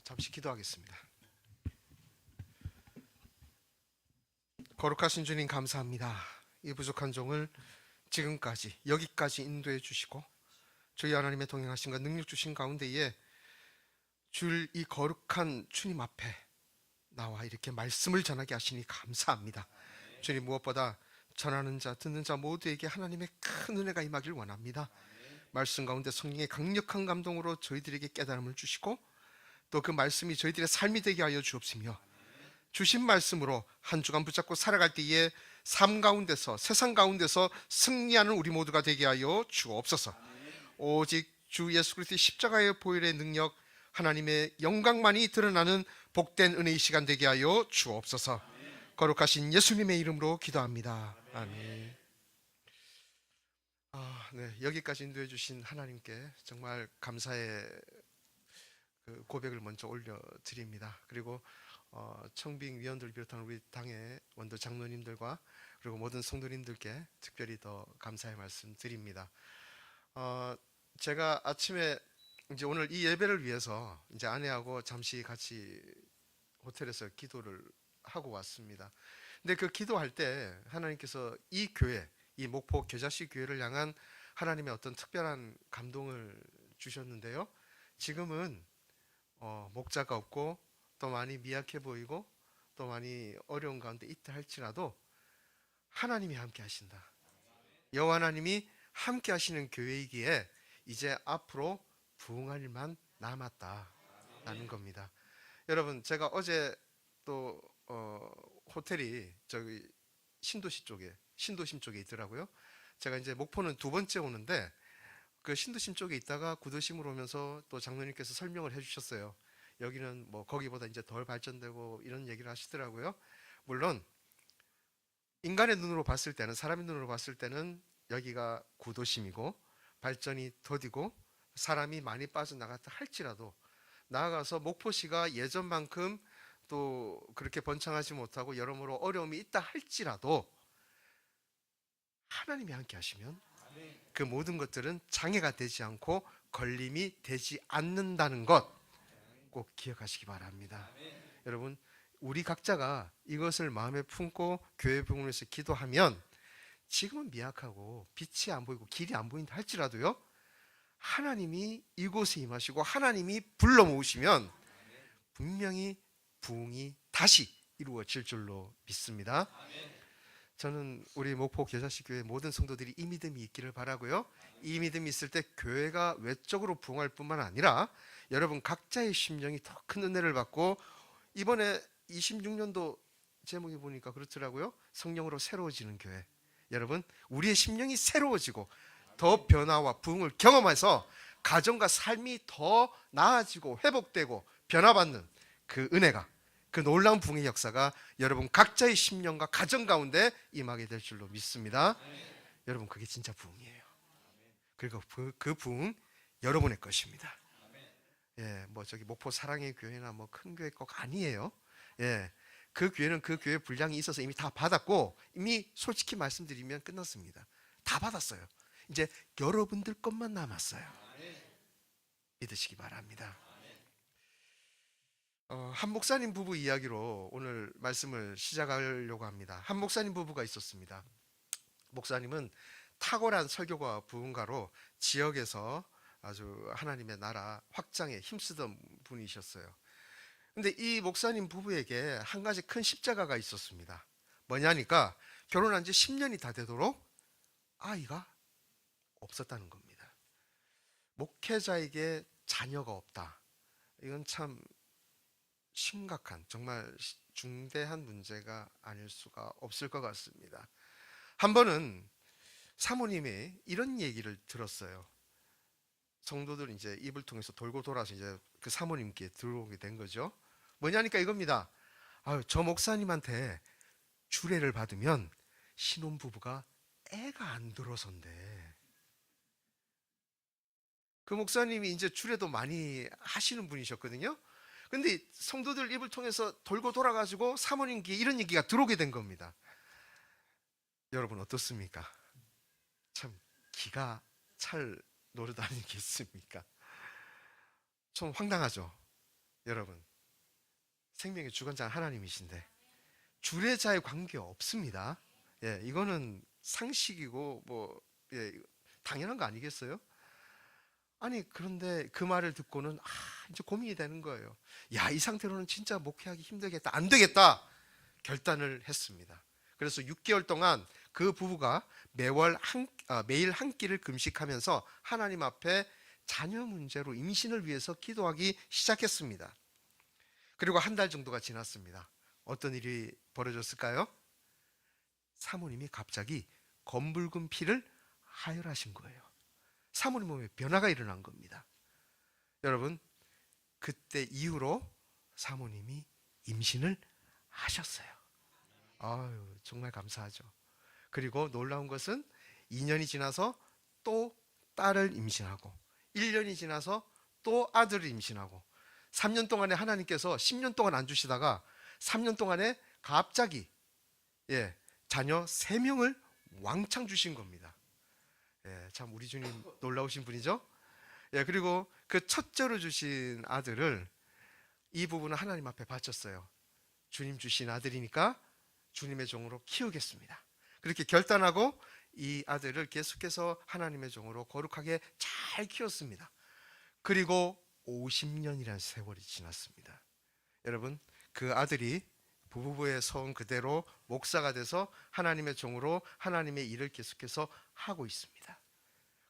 잠시 기도하겠습니다. 거룩하신 주님 감사합니다. 이 부족한 종을 지금까지 여기까지 인도해 주시고 저희 하나님의 동행하심과 능력 주신 가운데에 줄 이 거룩한 주님 앞에 나와 이렇게 말씀을 전하게 하시니 감사합니다. 주님, 무엇보다 전하는 자 듣는 자 모두에게 하나님의 큰 은혜가 임하길 원합니다. 말씀 가운데 성령의 강력한 감동으로 저희들에게 깨달음을 주시고 또 그 말씀이 저희들의 삶이 되게 하여 주옵시며 주신 말씀으로 한 주간 붙잡고 살아갈 때에 삶 가운데서 세상 가운데서 승리하는 우리 모두가 되게 하여 주옵소서. 오직 주 예수 그리스도의 십자가의 보혈의 능력, 하나님의 영광만이 드러나는 복된 은혜의 시간 되게 하여 주옵소서. 거룩하신 예수님의 이름으로 기도합니다. 아멘. 여기까지 인도해 주신 하나님께 정말 감사의 그 고백을 먼저 올려드립니다. 그리고 청빙 위원들 비롯한 우리 당의 원도 장로님들과 그리고 모든 성도님들께 특별히 더 감사의 말씀 드립니다. 제가 아침에 이제 오늘 이 예배를 위해서 이제 아내하고 잠시 같이 호텔에서 기도를 하고 왔습니다. 근데 그 기도할 때 하나님께서 이 교회, 이 목포 겨자씨 교회를 향한 하나님의 어떤 특별한 감동을 주셨는데요. 지금은 목자가 없고 또 많이 미약해 보이고 또 많이 어려운 가운데 있다 할지라도 하나님이 함께 하신다. 여호와 하나님이 함께 하시는 교회이기에 이제 앞으로 부흥할 일만 남았다라는 겁니다. 여러분, 제가 어제 또 호텔이 저기 신도심 쪽에 있더라고요. 제가 이제 목포는 두 번째 오는데 그 신도심 쪽에 있다가 구도심으로 오면서 또 장로님께서 설명을 해주셨어요. 여기는 뭐 거기보다 이제 덜 발전되고 이런 얘기를 하시더라고요. 물론 인간의 눈으로 봤을 때는, 사람의 눈으로 봤을 때는 여기가 구도심이고 발전이 더디고 사람이 많이 빠져나갔다 할지라도 나아가서 목포시가 예전만큼 또 그렇게 번창하지 못하고 여러모로 어려움이 있다 할지라도 하나님이 함께 하시면 그 모든 것들은 장애가 되지 않고 걸림이 되지 않는다는 것 꼭 기억하시기 바랍니다. 여러분, 우리 각자가 이것을 마음에 품고 교회 부흥에서 기도하면 지금은 미약하고 빛이 안 보이고 길이 안 보인다 할지라도요, 하나님이 이곳에 임하시고 하나님이 불러 모으시면 분명히 부흥이 다시 이루어질 줄로 믿습니다. 저는 우리 목포 겨자씨 교회 모든 성도들이 이 믿음이 있기를 바라고요. 이 믿음이 있을 때 교회가 외적으로 부흥할 뿐만 아니라 여러분 각자의 심령이 더 큰 은혜를 받고, 이번에 26년도 제목이 보니까 그렇더라고요. 성령으로 새로워지는 교회. 여러분, 우리의 심령이 새로워지고 더 변화와 부흥을 경험해서 가정과 삶이 더 나아지고 회복되고 변화받는 그 은혜가, 그 놀라운 부흥의 역사가 여러분 각자의 심령과 가정 가운데 임하게 될 줄로 믿습니다. 여러분, 그게 진짜 부흥이에요. 그리고 그 부흥 여러분의 것입니다. 뭐 저기 목포 사랑의 교회나 뭐 큰 교회 꼭 아니에요. 그 교회는 그 교회 분량이 있어서 이미 다 받았고, 이미 솔직히 말씀드리면 끝났습니다. 다 받았어요. 이제 여러분들 것만 남았어요. 믿으시기 바랍니다. 한 목사님 부부 이야기로 오늘 말씀을 시작하려고 합니다. 한 목사님 부부가 있었습니다. 목사님은 탁월한 설교가 부흥가로 지역에서 아주 하나님의 나라 확장에 힘쓰던 분이셨어요. 근데 이 목사님 부부에게 한 가지 큰 십자가가 있었습니다. 뭐냐니까 결혼한 지 10년이 다 되도록 아이가 없었다는 겁니다. 목회자에게 자녀가 없다. 이건 참 심각한, 정말 중대한 문제가 아닐 수가 없을 것 같습니다. 한 번은 사모님이 이런 얘기를 들었어요. 성도들 이제 입을 통해서 돌고 돌아서 이제 그 사모님께 들어오게 된 거죠. 뭐냐니까 이겁니다. 저 목사님한테 주례를 받으면 신혼부부가 애가 안 들어선대. 그 목사님이 이제 주례도 많이 하시는 분이셨거든요. 근데 성도들 입을 통해서 돌고 돌아가지고 사모님께 이런 얘기가 들어오게 된 겁니다. 여러분 어떻습니까? 참 기가 찰 노릇 아니겠습니까? 좀 황당하죠. 여러분, 생명의 주관자 하나님이신데 주례자의 관계 없습니다. 예, 이거는 상식이고 예, 당연한 거 아니겠어요? 아니, 그런데 그 말을 듣고는 이제 고민이 되는 거예요. 야, 이 상태로는 진짜 목회하기 힘들겠다, 안 되겠다 결단을 했습니다. 그래서 6개월 동안 그 부부가 매일 한 끼를 금식하면서 하나님 앞에 자녀 문제로 임신을 위해서 기도하기 시작했습니다. 그리고 한 달 정도가 지났습니다. 어떤 일이 벌어졌을까요? 사모님이 갑자기 검붉은 피를 하혈하신 거예요. 사모님 몸에 변화가 일어난 겁니다. 여러분, 그때 이후로 사모님이 임신을 하셨어요. 아유, 정말 감사하죠. 그리고 놀라운 것은 2년이 지나서 또 딸을 임신하고 1년이 지나서 또 아들을 임신하고 3년 동안에 하나님께서 10년 동안 안 주시다가 3년 동안에 갑자기 자녀 3명을 왕창 주신 겁니다. 참 우리 주님 놀라우신 분이죠. 그리고 그 첫째로 주신 아들을 이 부부는 하나님 앞에 바쳤어요. 주님 주신 아들이니까 주님의 종으로 키우겠습니다. 그렇게 결단하고 이 아들을 계속해서 하나님의 종으로 거룩하게 잘 키웠습니다. 그리고 50년이라는 세월이 지났습니다. 여러분, 그 아들이 부부의 소원 그대로 목사가 돼서 하나님의 종으로 하나님의 일을 계속해서 하고 있습니다.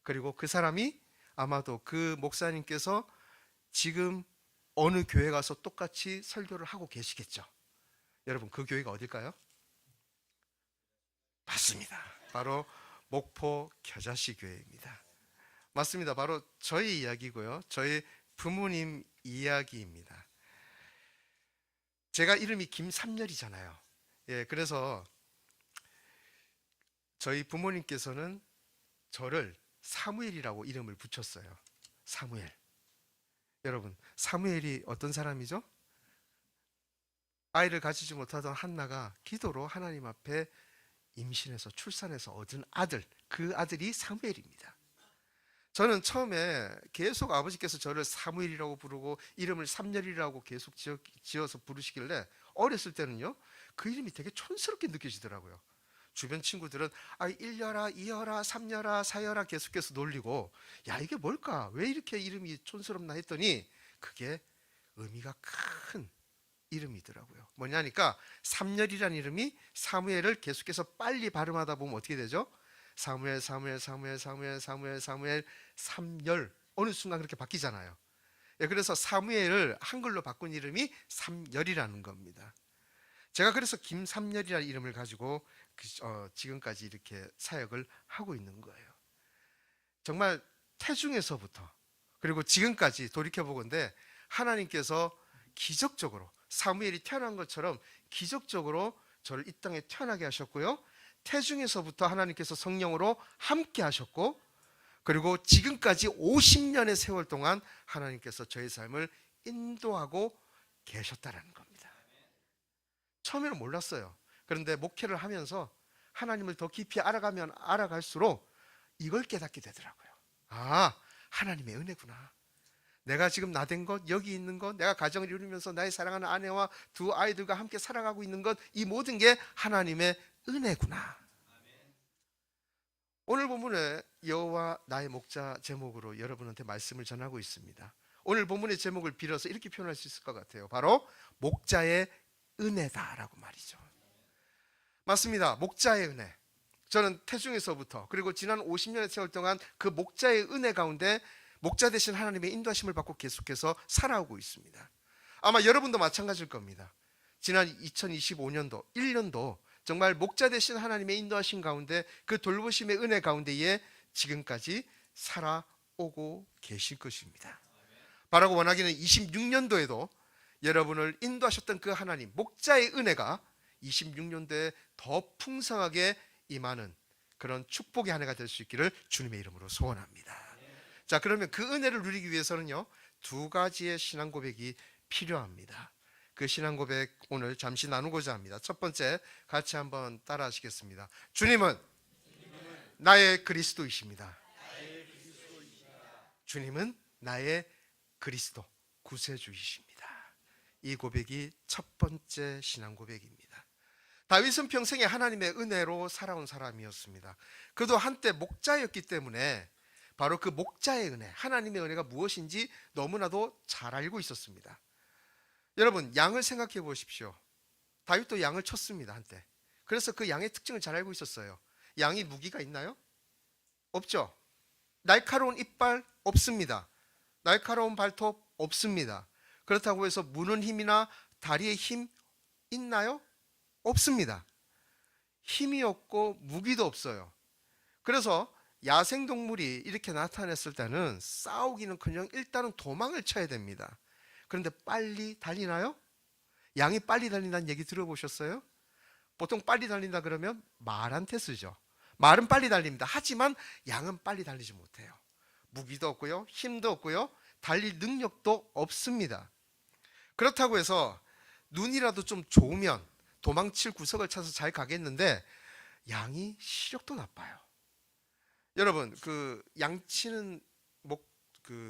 그리고 그 사람이 아마도 그 목사님께서 지금 어느 교회 가서 똑같이 설교를 하고 계시겠죠. 여러분, 그 교회가 어딜까요? 맞습니다. 바로 목포 겨자씨 교회입니다. 맞습니다. 바로 저희 이야기고요. 저희 부모님 이야기입니다. 제가 이름이 김삼열이잖아요. 그래서 저희 부모님께서는 저를 사무엘이라고 이름을 붙였어요. 사무엘. 여러분, 사무엘이 어떤 사람이죠? 아이를 가지지 못하던 한나가 기도로 하나님 앞에 임신해서 출산해서 얻은 아들, 그 아들이 사무엘입니다. 저는 처음에 계속 아버지께서 저를 사무엘이라고 부르고 이름을 삼열이라고 계속 지어서 부르시길래 어렸을 때는요, 그 이름이 되게 촌스럽게 느껴지더라고요. 주변 친구들은 1열아, 2열아, 3열아, 4열아 계속해서 놀리고, 야, 이게 뭘까? 왜 이렇게 이름이 촌스럽나 했더니 그게 의미가 큰 이름이더라고요. 뭐냐니까 삼열이라는 이름이 사무엘을 계속해서 빨리 발음하다 보면 어떻게 되죠? 사무엘, 사무엘, 사무엘, 사무엘, 사무엘, 사무엘, 삼열, 어느 순간 그렇게 바뀌잖아요. 그래서 사무엘을 한글로 바꾼 이름이 삼열이라는 겁니다. 제가 그래서 김삼열이라는 이름을 가지고 지금까지 이렇게 사역을 하고 있는 거예요. 정말 태중에서부터 그리고 지금까지 돌이켜보건대 하나님께서 기적적으로 사무엘이 태어난 것처럼 기적적으로 저를 이 땅에 태어나게 하셨고요, 태중에서부터 하나님께서 성령으로 함께 하셨고, 그리고 지금까지 50년의 세월 동안 하나님께서 저의 삶을 인도하고 계셨다라는 겁니다. 처음에는 몰랐어요. 그런데 목회를 하면서 하나님을 더 깊이 알아가면 알아갈수록 이걸 깨닫게 되더라고요. 하나님의 은혜구나. 내가 지금 나된 것, 여기 있는 것, 내가 가정을 이루면서 나의 사랑하는 아내와 2 아이들과 함께 살아가고 있는 것, 이 모든 게 하나님의 은혜구나. 오늘 본문에 여호와 나의 목자 제목으로 여러분한테 말씀을 전하고 있습니다. 오늘 본문의 제목을 빌어서 이렇게 표현할 수 있을 것 같아요. 바로 목자의 은혜다라고 말이죠. 맞습니다. 목자의 은혜. 저는 태중에서부터 그리고 지난 50년의 세월 동안 그 목자의 은혜 가운데 목자 되신 하나님의 인도하심을 받고 계속해서 살아오고 있습니다. 아마 여러분도 마찬가지일 겁니다. 지난 2025년도 1년도 정말 목자 되신 하나님의 인도하심 가운데 그 돌보심의 은혜 가운데에 지금까지 살아오고 계실 것입니다. 바라고 원하기는 26년도에도 여러분을 인도하셨던 그 하나님 목자의 은혜가 26년도에 더 풍성하게 임하는 그런 축복의 한 해가 될 수 있기를 주님의 이름으로 소원합니다. 자, 그러면 그 은혜를 누리기 위해서는요, 2가지의 신앙 고백이 필요합니다. 그 신앙 고백 오늘 잠시 나누고자 합니다. 첫 번째, 같이 한번 따라 하시겠습니다. 주님은 나의 그리스도이십니다. 주님은 나의 그리스도 구세주이십니다. 이 고백이 첫 번째 신앙 고백입니다. 다윗은 평생에 하나님의 은혜로 살아온 사람이었습니다. 그도 한때 목자였기 때문에 바로 그 목자의 은혜, 하나님의 은혜가 무엇인지 너무나도 잘 알고 있었습니다. 여러분, 양을 생각해 보십시오. 다윗도 양을 쳤습니다, 한때. 그래서 그 양의 특징을 잘 알고 있었어요. 양이 무기가 있나요? 없죠. 날카로운 이빨 없습니다. 날카로운 발톱 없습니다. 그렇다고 해서 무는 힘이나 다리의 힘 있나요? 없습니다. 힘이 없고 무기도 없어요. 그래서 야생동물이 이렇게 나타났을 때는 싸우기는커녕 일단은 도망을 쳐야 됩니다. 그런데 빨리 달리나요? 양이 빨리 달린다는 얘기 들어보셨어요? 보통 빨리 달린다 그러면 말한테 쓰죠. 말은 빨리 달립니다. 하지만 양은 빨리 달리지 못해요. 무기도 없고요, 힘도 없고요, 달릴 능력도 없습니다. 그렇다고 해서 눈이라도 좀 좋으면 도망칠 구석을 찾아서 잘 가겠는데 양이 시력도 나빠요. 여러분, 그 양치는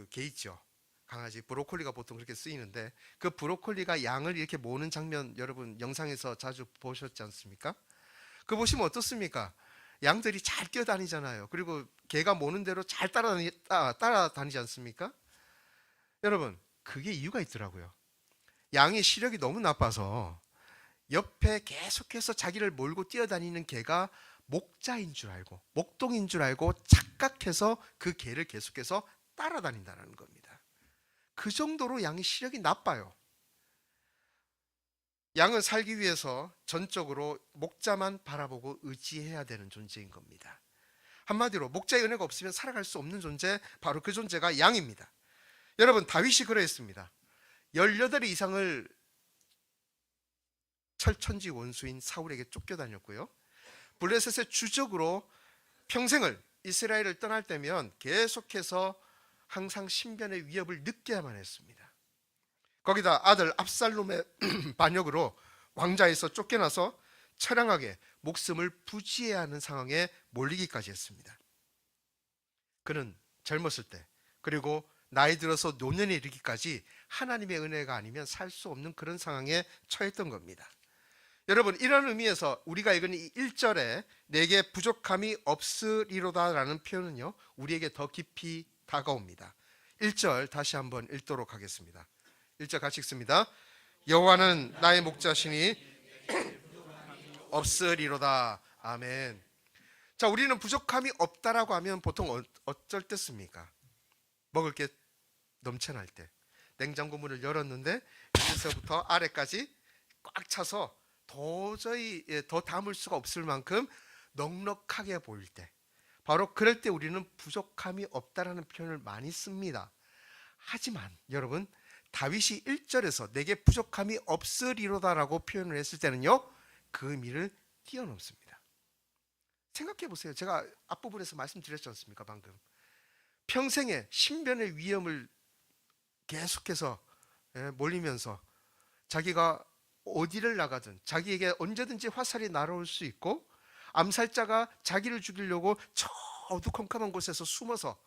개 있죠. 강아지 브로콜리가 보통 그렇게 쓰이는데 그 브로콜리가 양을 이렇게 모으는 장면 여러분 영상에서 자주 보셨지 않습니까? 그거 보시면 어떻습니까? 양들이 잘 뛰어다니잖아요. 그리고 개가 모는 대로 잘 따라다니지 않습니까? 여러분, 그게 이유가 있더라고요. 양의 시력이 너무 나빠서 옆에 계속해서 자기를 몰고 뛰어다니는 개가 목자인 줄 알고, 목동인 줄 알고 착각해서 그 개를 계속해서 따라다닌다는 겁니다. 그 정도로 양의 시력이 나빠요. 양은 살기 위해서 전적으로 목자만 바라보고 의지해야 되는 존재인 겁니다. 한마디로 목자의 은혜가 없으면 살아갈 수 없는 존재, 바로 그 존재가 양입니다. 여러분, 다윗이 그러했습니다. 18의 이상을 철천지 원수인 사울에게 쫓겨다녔고요, 블레셋의 주적으로 평생을 이스라엘을 떠날 때면 계속해서 항상 신변의 위협을 느껴야만 했습니다. 거기다 아들 압살롬의 반역으로 왕자에서 쫓겨나서 처량하게 목숨을 부지해야 하는 상황에 몰리기까지 했습니다. 그는 젊었을 때, 그리고 나이 들어서 노년에 이르기까지 하나님의 은혜가 아니면 살 수 없는 그런 상황에 처했던 겁니다. 여러분, 이런 의미에서 우리가 읽은 이 1절에 내게 부족함이 없으리로다 라는 표현은요, 우리에게 더 깊이 다가옵니다. 1절 다시 한번 읽도록 하겠습니다. 1절 같이 읽습니다. 여호와는 나의 목자시니 없으리로다. 아멘. 자, 우리는 부족함이 없다라고 하면 보통 어쩔 때 씁니까? 먹을 게 넘쳐날 때. 냉장고 문을 열었는데 위에서부터 아래까지 꽉 차서 도저히 더 담을 수가 없을 만큼 넉넉하게 보일 때, 바로 그럴 때 우리는 부족함이 없다라는 표현을 많이 씁니다. 하지만 여러분, 다윗이 1절에서 내게 부족함이 없으리로다라고 표현을 했을 때는요, 그 의미를 뛰어넘습니다. 생각해 보세요. 제가 앞부분에서 말씀드렸지 않습니까? 방금 평생에 신변의 위험을 계속해서 몰리면서 자기가 어디를 나가든 자기에게 언제든지 화살이 날아올 수 있고, 암살자가 자기를 죽이려고 저 어두컴컴한 곳에서 숨어서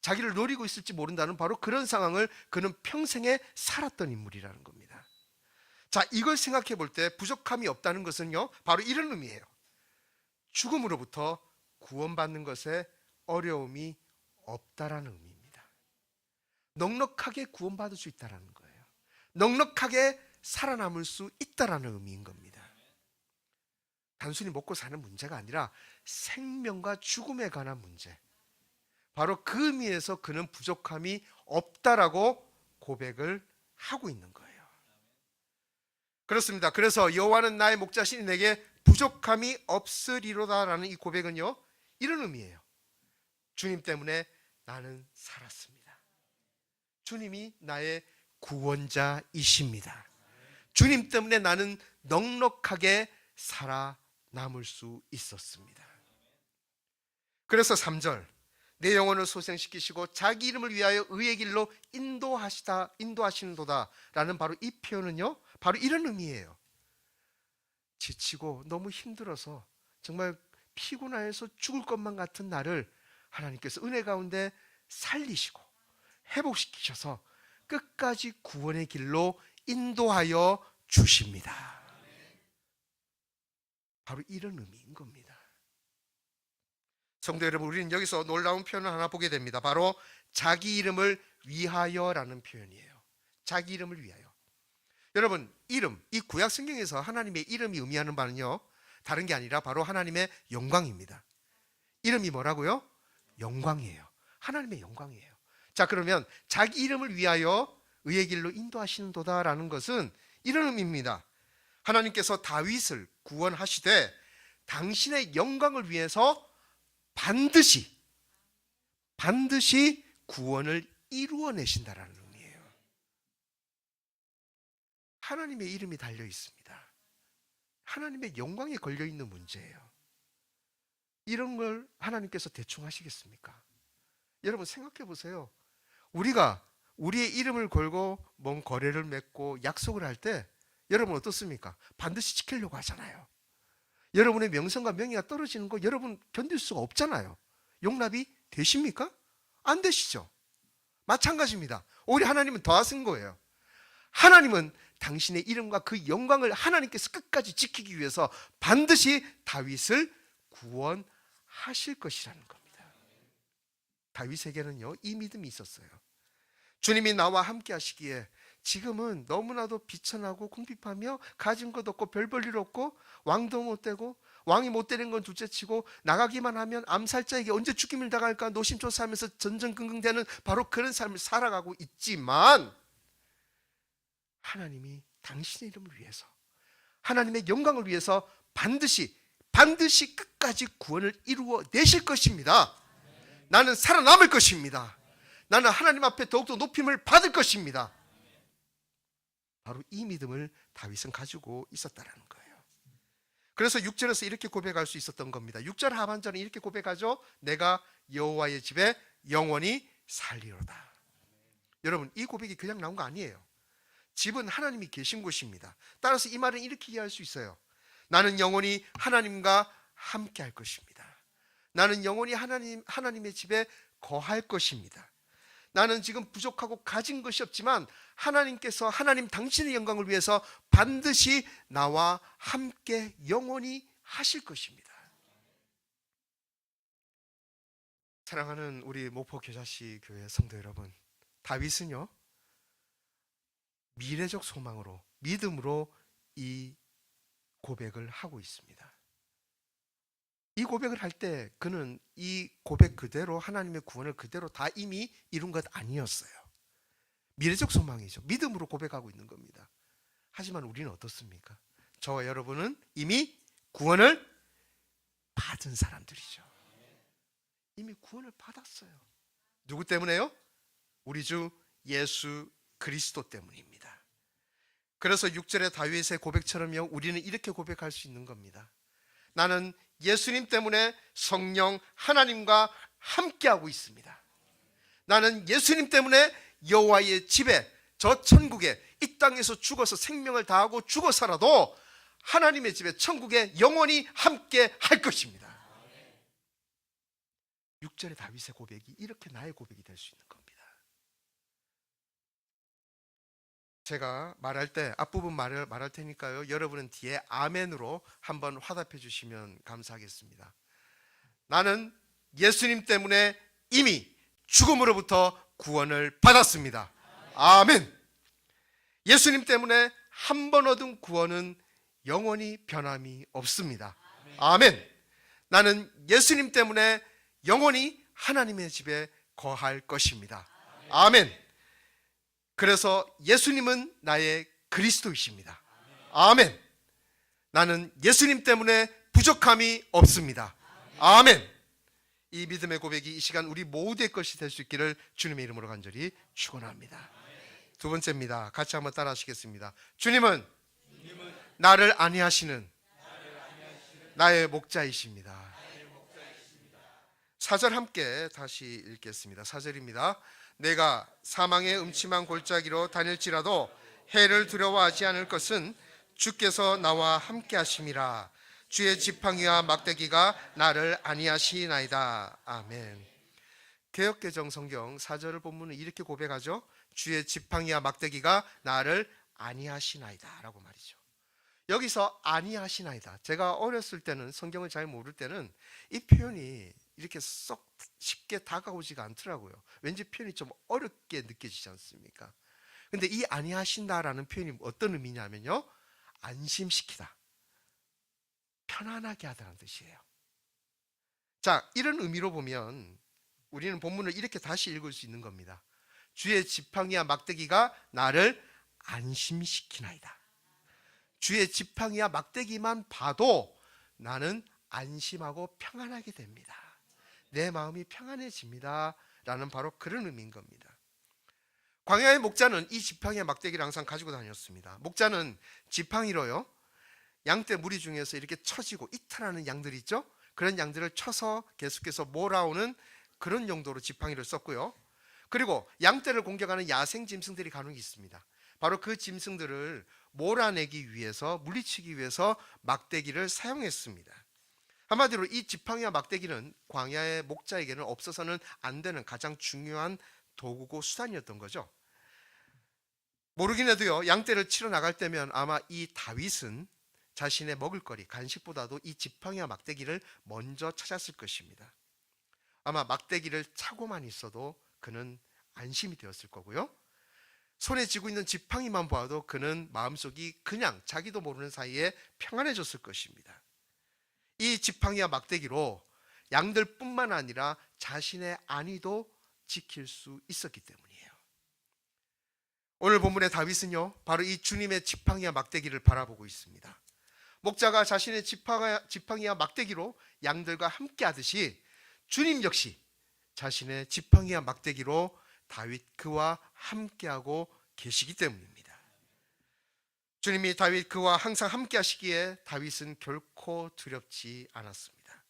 자기를 노리고 있을지 모른다는 바로 그런 상황을 그는 평생에 살았던 인물이라는 겁니다. 자, 이걸 생각해 볼 때 부족함이 없다는 것은요, 바로 이런 의미예요. 죽음으로부터 구원받는 것에 어려움이 없다라는 의미입니다. 넉넉하게 구원받을 수 있다라는 거예요. 넉넉하게 살아남을 수 있다라는 의미인 겁니다. 단순히 먹고 사는 문제가 아니라 생명과 죽음에 관한 문제, 바로 그 의미에서 그는 부족함이 없다라고 고백을 하고 있는 거예요. 그렇습니다. 그래서 여호와는 나의 목자시니 내게 부족함이 없으리로다라는 이 고백은요, 이런 의미예요. 주님 때문에 나는 살았습니다. 주님이 나의 구원자이십니다. 주님 때문에 나는 넉넉하게 살아남을 수 있었습니다. 그래서 3절, 내 영혼을 소생시키시고 자기 이름을 위하여 의의 길로 인도하시는도다 라는 바로 이 표현은요, 바로 이런 의미예요. 지치고 너무 힘들어서 정말 피곤해서 죽을 것만 같은 나를 하나님께서 은혜 가운데 살리시고 회복시키셔서 끝까지 구원의 길로 인도하여 주십니다. 바로 이런 의미인 겁니다. 성도 여러분, 우리는 여기서 놀라운 표현을 하나 보게 됩니다. 바로 자기 이름을 위하여라는 표현이에요. 자기 이름을 위하여. 여러분, 이름, 이 구약 성경에서 하나님의 이름이 의미하는 바는요, 다른 게 아니라 바로 하나님의 영광입니다. 이름이 뭐라고요? 영광이에요. 하나님의 영광이에요. 자, 그러면 자기 이름을 위하여 의의 길로 인도하시는도다라는 것은 이런 의미입니다. 하나님께서 다윗을 구원하시되 당신의 영광을 위해서 반드시 구원을 이루어내신다라는 의미예요. 하나님의 이름이 달려 있습니다. 하나님의 영광에 걸려 있는 문제예요. 이런 걸 하나님께서 대충 하시겠습니까? 여러분 생각해 보세요. 우리가 우리의 이름을 걸고 뭔 거래를 맺고 약속을 할 때 여러분 어떻습니까? 반드시 지키려고 하잖아요. 여러분의 명성과 명예가 떨어지는 거 여러분 견딜 수가 없잖아요. 용납이 되십니까? 안 되시죠? 마찬가지입니다. 오히려 하나님은 더 하신 거예요. 하나님은 당신의 이름과 그 영광을 하나님께서 끝까지 지키기 위해서 반드시 다윗을 구원하실 것이라는 겁니다. 다윗에게는요, 이 믿음이 있었어요. 주님이 나와 함께 하시기에 지금은 너무나도 비천하고 궁핍하며 가진 것 없고 별 볼 일 없고 왕도 못 되고 왕이 못 되는 건 둘째치고 나가기만 하면 암살자에게 언제 죽임을 당할까 노심초사하면서 전전긍긍대는 바로 그런 삶을 살아가고 있지만 하나님이 당신의 이름을 위해서 하나님의 영광을 위해서 반드시 끝까지 구원을 이루어 내실 것입니다. 나는 살아남을 것입니다. 나는 하나님 앞에 더욱더 높임을 받을 것입니다. 바로 이 믿음을 다윗은 가지고 있었다라는 거예요. 그래서 6절에서 이렇게 고백할 수 있었던 겁니다. 6절 하반절은 이렇게 고백하죠. 내가 여호와의 집에 영원히 살리로다. 여러분, 이 고백이 그냥 나온 거 아니에요. 집은 하나님이 계신 곳입니다. 따라서 이 말은 이렇게 이해할 수 있어요. 나는 영원히 하나님과 함께 할 것입니다. 나는 영원히 하나님의 집에 거할 것입니다. 나는 지금 부족하고 가진 것이 없지만 하나님 당신의 영광을 위해서 반드시 나와 함께 영원히 하실 것입니다. 사랑하는 우리 목포 겨자씨 교회 성도 여러분, 다윗은요 미래적 소망으로 믿음으로 이 고백을 하고 있습니다. 이 고백을 할 때 그는 이 고백 그대로 하나님의 구원을 그대로 다 이미 이룬 것 아니었어요. 미래적 소망이죠. 믿음으로 고백하고 있는 겁니다. 하지만 우리는 어떻습니까? 저와 여러분은 이미 구원을 받은 사람들이죠. 이미 구원을 받았어요. 누구 때문에요? 우리 주 예수 그리스도 때문입니다. 그래서 6절의 다윗의 고백처럼요, 우리는 이렇게 고백할 수 있는 겁니다. 나는 예수님 때문에 성령 하나님과 함께하고 있습니다. 나는 예수님 때문에 여호와의 집에, 저 천국에, 이 땅에서 죽어서 생명을 다하고 죽어서라도 하나님의 집에, 천국에 영원히 함께 할 것입니다. 6절의 다윗의 고백이 이렇게 나의 고백이 될 수 있는 겁니다. 제가 말할 때 앞부분 말할 테니까요, 여러분은 뒤에 아멘으로 한번 화답해 주시면 감사하겠습니다. 나는 예수님 때문에 이미 죽음으로부터 구원을 받았습니다. 아멘. 예수님 때문에 한 번 얻은 구원은 영원히 변함이 없습니다. 아멘. 나는 예수님 때문에 영원히 하나님의 집에 거할 것입니다. 아멘. 그래서 예수님은 나의 그리스도이십니다. 아멘. 나는 예수님 때문에 부족함이 없습니다. 아멘. 이 믿음의 고백이 이 시간 우리 모두의 것이 될 수 있기를 주님의 이름으로 간절히 축원합니다. 두 번째입니다. 같이 한번 따라 하시겠습니다. 주님은 나를 안위하시는 나의 목자이십니다. 4절 함께 다시 읽겠습니다. 4절입니다. 내가 사망의 음침한 골짜기로 다닐지라도 해를 두려워하지 않을 것은 주께서 나와 함께 하심이라. 주의 지팡이와 막대기가 나를 안위하시나이다. 아멘. 개역개정 성경 4절을 본문은 이렇게 고백하죠. 주의 지팡이와 막대기가 나를 아니하시나이다라고 말이죠. 여기서 아니하시나이다. 제가 어렸을 때는, 성경을 잘 모를 때는 이 표현이 이렇게 썩 쉽게 다가오지가 않더라고요. 왠지 표현이 좀 어렵게 느껴지지 않습니까? 근데 이 아니하신다라는 표현이 어떤 의미냐면요, 안심시키다, 편안하게 하다는 뜻이에요. 자, 이런 의미로 보면 우리는 본문을 이렇게 다시 읽을 수 있는 겁니다. 주의 지팡이와 막대기가 나를 안심시키나이다. 주의 지팡이와 막대기만 봐도 나는 안심하고 평안하게 됩니다. 내 마음이 평안해집니다. 라는 바로 그런 의미인 겁니다. 광야의 목자는 이 지팡이와 막대기를 항상 가지고 다녔습니다. 목자는 지팡이로요, 양떼 무리 중에서 이렇게 처지고 이탈하는 양들 있죠? 그런 양들을 쳐서 계속해서 몰아오는 그런 용도로 지팡이를 썼고요. 그리고 양떼를 공격하는 야생 짐승들이 간혹 있습니다. 바로 그 짐승들을 몰아내기 위해서, 물리치기 위해서 막대기를 사용했습니다. 한마디로 이 지팡이와 막대기는 광야의 목자에게는 없어서는 안 되는 가장 중요한 도구고 수단이었던 거죠. 모르긴 해도요, 양떼를 치러 나갈 때면 아마 이 다윗은 자신의 먹을거리, 간식보다도 이 지팡이와 막대기를 먼저 찾았을 것입니다. 아마 막대기를 차고만 있어도 그는 안심이 되었을 거고요. 손에 쥐고 있는 지팡이만 봐도 그는 마음속이 그냥 자기도 모르는 사이에 평안해졌을 것입니다. 이 지팡이와 막대기로 양들뿐만 아니라 자신의 안위도 지킬 수 있었기 때문이에요. 오늘 본문의 다윗은요, 바로 이 주님의 지팡이와 막대기를 바라보고 있습니다. 목자가 자신의 지팡이와 막대기로 양들과 함께 하듯이 주님 역시 자신의 지팡이와 막대기로 다윗 그와 함께하고 계시기 때문입니다. 주님이 다윗 그와 항상 함께 하시기에 다윗은 결코 두렵지 않았습니다.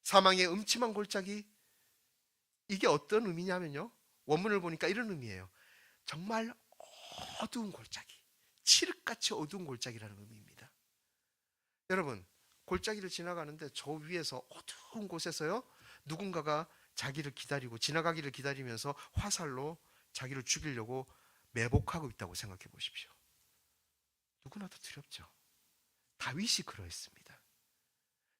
사망의 음침한 골짜기, 이게 어떤 의미냐면요, 원문을 보니까 이런 의미예요. 정말 어두운 골짜기, 칠흑같이 어두운 골짜기라는 의미입니다. 여러분, 골짜기를 지나가는데 저 위에서 어두운 곳에서요, 누군가가 자기를 기다리고 지나가기를 기다리면서 화살로 자기를 죽이려고 매복하고 있다고 생각해 보십시오. 누구나도 두렵죠. 다윗이 그러했습니다.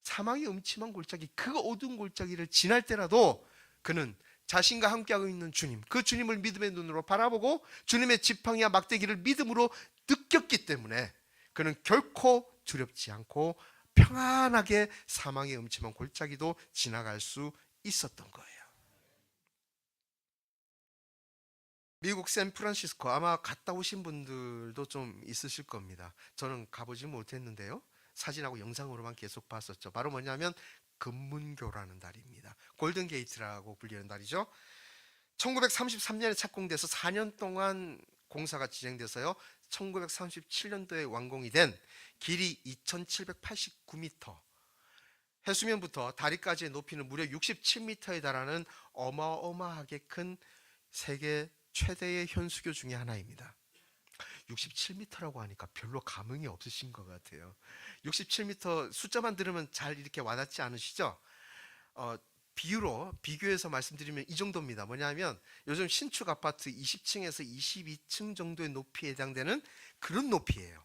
사망의 음침한 골짜기, 그 어두운 골짜기를 지날 때라도 그는 자신과 함께하고 있는 주님, 그 주님을 믿음의 눈으로 바라보고 주님의 지팡이와 막대기를 믿음으로 느꼈기 때문에 그는 결코 두렵지 않고 평안하게 사망의 음침한 골짜기도 지나갈 수 있었던 거예요. 미국 샌프란시스코, 아마 갔다 오신 분들도 좀 있으실 겁니다. 저는 가보지 못했는데요, 사진하고 영상으로만 계속 봤었죠. 바로 뭐냐면 금문교라는 달입니다. 골든게이트라고 불리는 달이죠. 1933년에 착공돼서 4년 동안 공사가 진행돼서요, 1937년도에 완공이 된 길이 2789m, 해수면부터 다리까지의 높이는 무려 67m에 달하는 어마어마하게 큰 세계 최대의 현수교 중에 하나입니다. 67m라고 하니까 별로 감흥이 없으신 것 같아요. 67m 숫자만 들으면 잘 이렇게 와닿지 않으시죠? 비교해서 말씀드리면 이 정도입니다. 뭐냐면 요즘 신축 아파트 20층에서 22층 정도의 높이에 해당되는 그런 높이예요.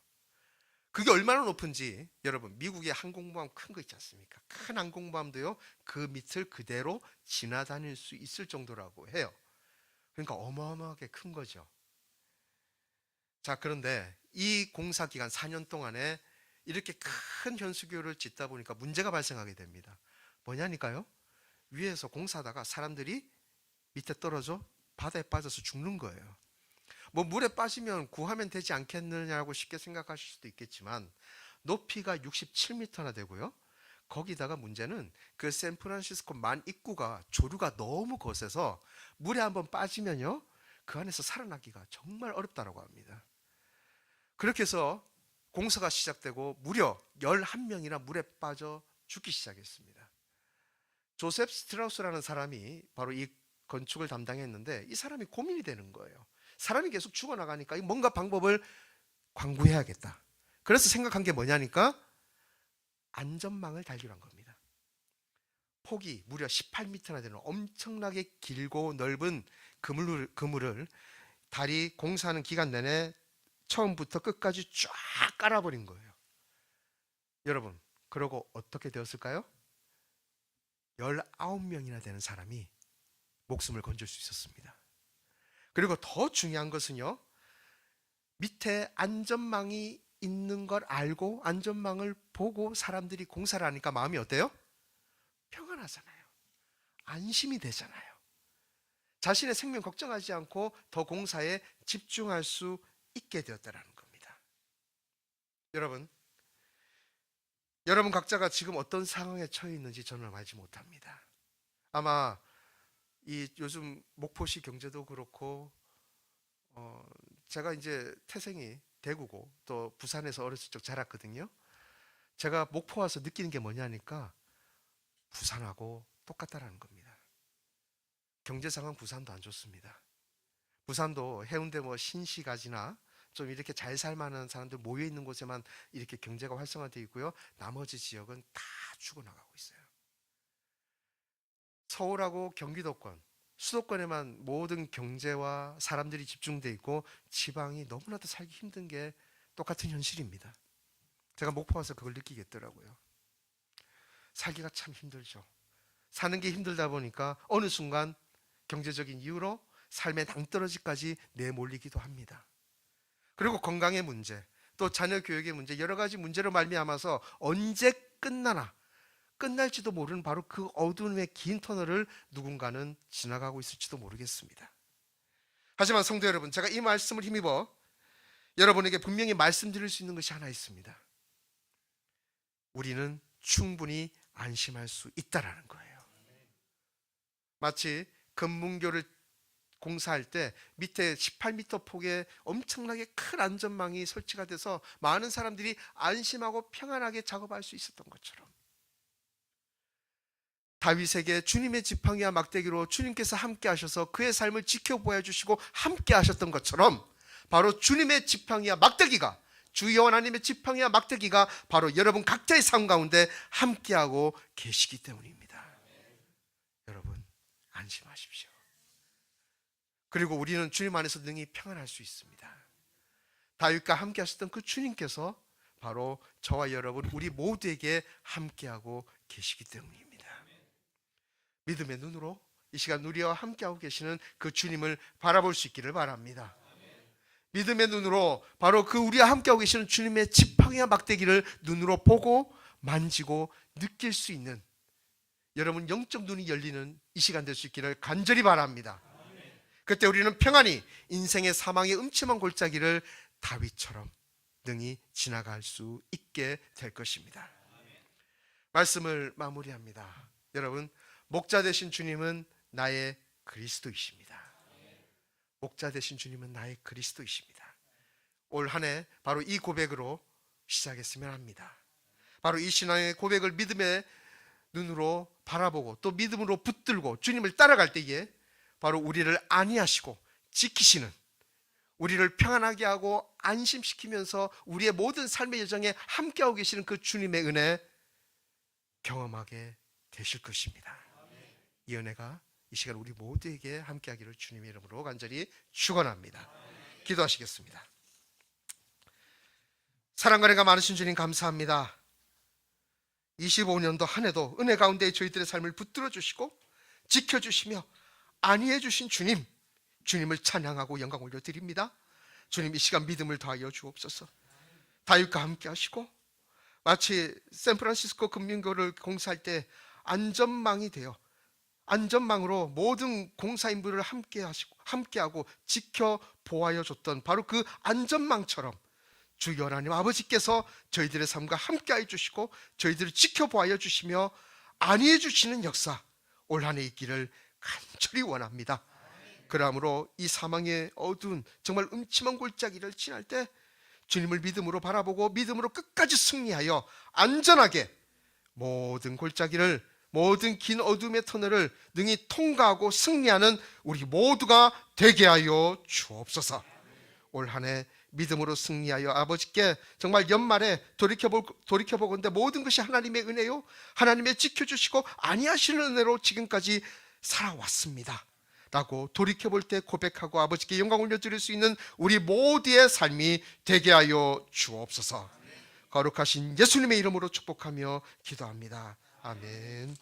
그게 얼마나 높은지, 여러분, 미국의 항공모함 큰 거 있지 않습니까? 큰 항공모함도요, 그 밑을 그대로 지나다닐 수 있을 정도라고 해요. 그러니까 어마어마하게 큰 거죠. 자, 그런데 이 공사 기간 4년 동안에 이렇게 큰 현수교를 짓다 보니까 문제가 발생하게 됩니다. 뭐냐니까요? 위에서 공사하다가 사람들이 밑에 떨어져 바다에 빠져서 죽는 거예요. 뭐 물에 빠지면 구하면 되지 않겠느냐고 쉽게 생각하실 수도 있겠지만 높이가 67m나 되고요. 거기다가 문제는 그 샌프란시스코 만 입구가 조류가 너무 거세서 물에 한번 빠지면요, 그 안에서 살아나기가 정말 어렵다고 합니다. 그렇게 해서 공사가 시작되고 무려 11명이나 물에 빠져 죽기 시작했습니다. 조셉 스트라우스라는 사람이 바로 이 건축을 담당했는데 이 사람이 고민이 되는 거예요. 사람이 계속 죽어나가니까 뭔가 방법을 광구해야겠다. 그래서 생각한 게 뭐냐니까 안전망을 달기로 한 겁니다. 폭이 무려 18m나 되는 엄청나게 길고 넓은 그물을 다리 공사하는 기간 내내 처음부터 끝까지 쫙 깔아버린 거예요. 여러분, 그러고 어떻게 되었을까요? 19명이나 되는 사람이 목숨을 건질 수 있었습니다. 그리고 더 중요한 것은요, 밑에 안전망이 있는 걸 알고 안전망을 보고 사람들이 공사를 하니까 마음이 어때요? 평안하잖아요. 안심이 되잖아요. 자신의 생명 걱정하지 않고 더 공사에 집중할 수 있게 되었다는 겁니다. 여러분 각자가 지금 어떤 상황에 처해 있는지 저는 알지 못합니다. 아마 이 요즘 목포시 경제도 그렇고 제가 이제 태생이 대구고 또 부산에서 어렸을 적 자랐거든요. 제가 목포 와서 느끼는 게 뭐냐니까 부산하고 똑같다라는 겁니다. 경제 상황 부산도 안 좋습니다. 부산도 해운대 뭐 신시가지나 좀 이렇게 잘 살만한 사람들 모여 있는 곳에만 이렇게 경제가 활성화되어 있고요. 나머지 지역은 다 죽어나가고 있어요. 서울하고 경기도권, 수도권에만 모든 경제와 사람들이 집중되어 있고 지방이 너무나도 살기 힘든 게 똑같은 현실입니다. 제가 목포 와서 그걸 느끼겠더라고요. 살기가 참 힘들죠. 사는 게 힘들다 보니까 어느 순간 경제적인 이유로 삶의 낭떠러지까지 내몰리기도 합니다. 그리고 건강의 문제, 또 자녀 교육의 문제, 여러 가지 문제로 말미암아서 언제 끝나나, 끝날지도 모르는 바로 그 어두움의 긴 터널을 누군가는 지나가고 있을지도 모르겠습니다. 하지만 성도 여러분, 제가 이 말씀을 힘입어 여러분에게 분명히 말씀드릴 수 있는 것이 하나 있습니다. 우리는 충분히 안심할 수 있다라는 거예요. 마치 금문교를 공사할 때 밑에 18m 폭의 엄청나게 큰 안전망이 설치가 돼서 많은 사람들이 안심하고 평안하게 작업할 수 있었던 것처럼, 다윗에게 주님의 지팡이와 막대기로 주님께서 함께 하셔서 그의 삶을 지켜보아 주시고 함께 하셨던 것처럼, 바로 주님의 지팡이와 막대기가, 주 여호와 하나님의 지팡이와 막대기가 바로 여러분 각자의 삶 가운데 함께하고 계시기 때문입니다. 여러분 안심하십시오. 그리고 우리는 주님 안에서 능히 평안할 수 있습니다. 다윗과 함께 하셨던 그 주님께서 바로 저와 여러분 우리 모두에게 함께하고 계시기 때문입니다. 믿음의 눈으로 이 시간 우리와 함께하고 계시는 그 주님을 바라볼 수 있기를 바랍니다. 믿음의 눈으로 바로 그 우리와 함께하고 계시는 주님의 지팡이와 막대기를 눈으로 보고 만지고 느낄 수 있는 여러분 영적 눈이 열리는 이 시간 될 수 있기를 간절히 바랍니다. 그때 우리는 평안히 인생의 사망의 음침한 골짜기를 다윗처럼 능히 지나갈 수 있게 될 것입니다. 말씀을 마무리합니다. 여러분, 목자 되신 주님은 나의 그리스도이십니다. 목자 되신 주님은 나의 그리스도이십니다. 올 한 해 바로 이 고백으로 시작했으면 합니다. 바로 이 신앙의 고백을 믿음의 눈으로 바라보고 또 믿음으로 붙들고 주님을 따라갈 때에 바로 우리를 안위하시고 지키시는, 우리를 평안하게 하고 안심시키면서 우리의 모든 삶의 여정에 함께하고 계시는 그 주님의 은혜 경험하게 되실 것입니다. 이 은혜가 이 시간 우리 모두에게 함께하기를 주님의 이름으로 간절히 축원합니다. 기도하시겠습니다. 사랑과 은혜가 많으신 주님 감사합니다. 25년도 한 해도 은혜 가운데 저희들의 삶을 붙들어 주시고 지켜주시며 안위해 주신 주님, 주님을 찬양하고 영광 올려드립니다. 주님, 이 시간 믿음을 더하여 주옵소서. 다윗과 함께 하시고 마치 샌프란시스코 금융교를 공사할 때 안전망이 되어 안전망으로 모든 공사인부를 함께하고 지켜보아여 줬던 바로 그 안전망처럼 주 하나님 아버지께서 저희들의 삶과 함께하여 주시고 저희들을 지켜보아여 주시며 안위해 주시는 역사 올 한 해 있기를 간절히 원합니다. 그러므로 이 사망의 어두운 정말 음침한 골짜기를 지날 때 주님을 믿음으로 바라보고 믿음으로 끝까지 승리하여 안전하게 모든 골짜기를, 모든 긴 어둠의 터널을 능히 통과하고 승리하는 우리 모두가 되게 하여 주옵소서. 올 한 해 믿음으로 승리하여 아버지께 정말 연말에 돌이켜보건대 모든 것이 하나님의 은혜요, 하나님의 지켜주시고 안위하시는 은혜로 지금까지 살아왔습니다. 라고 돌이켜볼 때 고백하고 아버지께 영광 올려드릴 수 있는 우리 모두의 삶이 되게 하여 주옵소서. 거룩하신 예수님의 이름으로 축복하며 기도합니다. 아멘.